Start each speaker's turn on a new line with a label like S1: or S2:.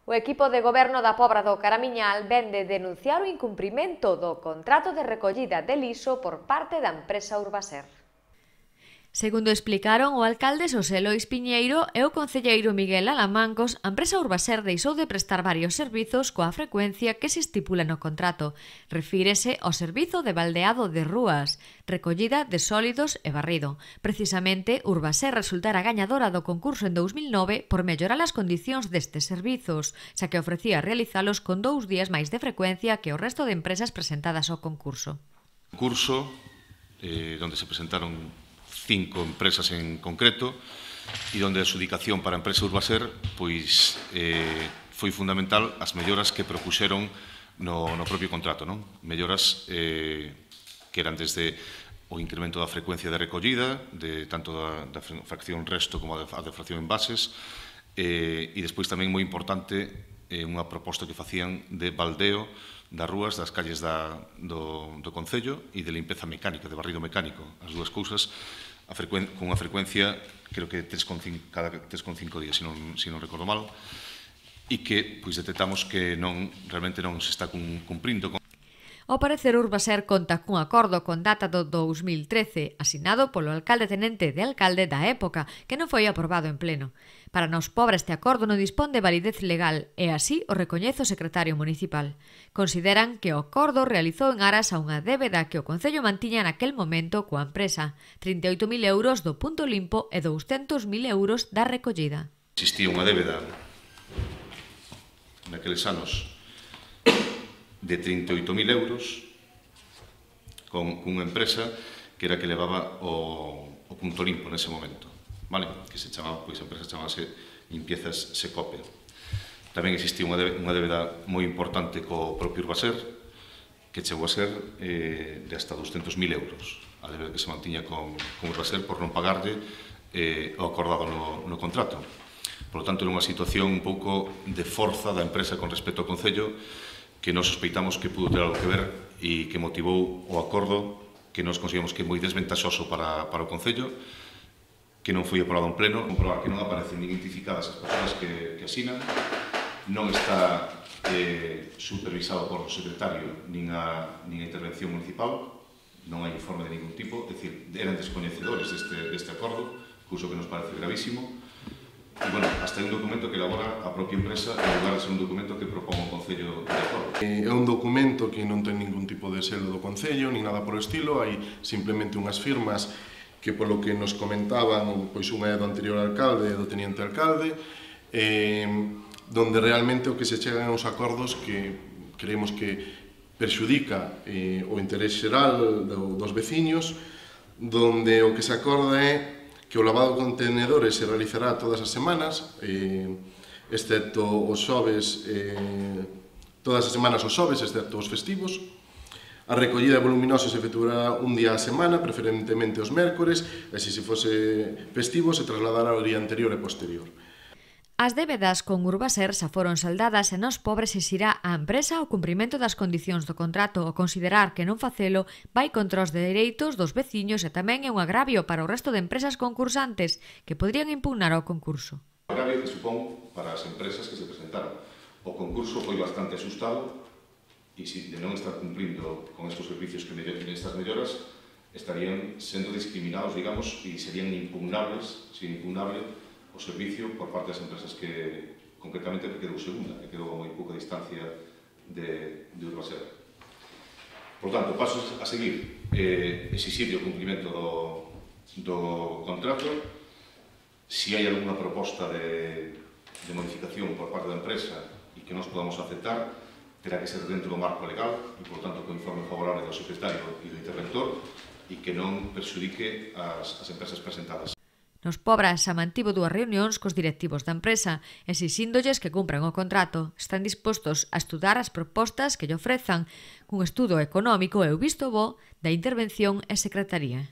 S1: O equipo de goberno da Pobra do Caramiñal vén de denunciar o incumprimento do contrato de recollida de lixo por parte da empresa Urbaser.
S2: Segundo explicaron o alcalde Xosé Lois Piñeiro e o concelleiro Miguel Alamancos, a empresa Urbaser deixou de prestar varios servizos coa frecuencia que se estipula no contrato. Refírese ao servizo de baldeado de rúas, recollida de sólidos e barrido. Precisamente, Urbaser resultara gañadora do concurso en 2009 por mellorar as condicións destes servizos, xa que ofrecía realizalos con 2 días máis de frecuencia que o resto de empresas presentadas ao concurso.
S3: Concurso onde se presentaron 5 empresas en concreto e onde a adxudicación para a empresa Urbaser pois, foi fundamental as melloras que propuxeron no propio contrato, non? Melloras que eran desde o incremento da frecuencia de recollida, de tanto da fracción resto como a da fracción envases, e despois tamén moi importante unha proposta que facían de baldeo das rúas, das calles do Concello e de limpeza mecánica, de barrido mecánico. As dúas cousas con unha frecuencia, creo que cada 3,5 días, se non recordo mal, e que detectamos que realmente non se está cumprindo.
S2: Ao parecer, Urbaser conta cun acordo con data do 2013, asinado polo alcalde tenente de alcalde da época, que non foi aprobado en pleno. Para nos Pobra este acordo non dispón de validez legal e así o recoñece o secretario municipal. Consideran que o acordo realizou en aras a unha débeda que o Concello mantiña naquel momento coa empresa, 38.000 euros do punto limpo e 200.000 euros da recollida.
S3: Existía unha débeda naqueles anos de 38.000 euros con unha empresa que era que levaba o punto limpo nese momento, vale? Que se chamaba, pois a empresa chamase Limpiezas Secope. Tamén existía unha débeda moi importante co propio Urbaser, que chegou a ser de hasta 200.000 euros, a débeda que se mantiña con Urbaser por non pagarlle o acordado no contrato. Por lo tanto, era unha situación un pouco de forza da empresa con respecto ao Concello, que nos sospeitamos que pudo ter algo que ver e que motivou o acordo que nos consideramos que é moi desventaxoso para o Concello, que non foi aprobado en pleno, comprobar que non aparecen identificadas as persoas que asinan, non está supervisado por o secretario nin a intervención municipal, non hai informe de ningún tipo, é dicir, eran descoñecedores deste acordo, cousa que nos parece gravísimo. E, bueno, hasta hai un documento que elabora a propia empresa en lugar de ser un documento que propón o Concello de acordo.
S4: É un documento que non ten ningún tipo de selo do Concello, ni nada por o estilo, hai simplemente unhas firmas que, polo que nos comentaban, pois unha é do anterior alcalde e do teniente alcalde, donde realmente o que se chegan aos acordos que creemos que perxudica o interés xeral dos veciños, donde o que se acorda é que o lavado de contenedores se realizará todas as semanas, excepto os xoves, todas as semanas os xoves, excepto os festivos. A recollida voluminosa se efectuará un día a semana, preferentemente os mércores, e se fose festivo se trasladará ao día anterior e posterior.
S2: As débedas con Urbaser xa foron saldadas e Nos Pobres exirá á empresa o cumprimento das condicións do contrato ao considerar que non facelo vai contra os dereitos dos veciños e tamén é un agravio para o resto de empresas concursantes que poderían impugnar ao concurso.
S3: O agravio que supón para as empresas que se presentaron. O concurso foi bastante asustado e se de non estar cumplindo con estes servicios que estas melloras estarían sendo discriminados, digamos, e serían impugnables, sería impugnable o servicio por parte das empresas que, concretamente, quedou segunda, que quedou a moi pouca distancia de Urbaser. Por tanto, pasos a seguir, exixir o cumprimento do contrato. Se hai alguna proposta de modificación por parte da empresa e que nos podamos aceptar, terá que ser dentro do marco legal e, por tanto, con informe favorable do secretario e do interventor e que non perxudique as empresas presentadas.
S2: Nos Pobra xa mantivo 2 reunións cos directivos da empresa, exixíndolles que cumpran o contrato. Están dispostos a estudar as propostas que lle ofrezan, cun estudo económico e o visto bo da intervención e secretaría.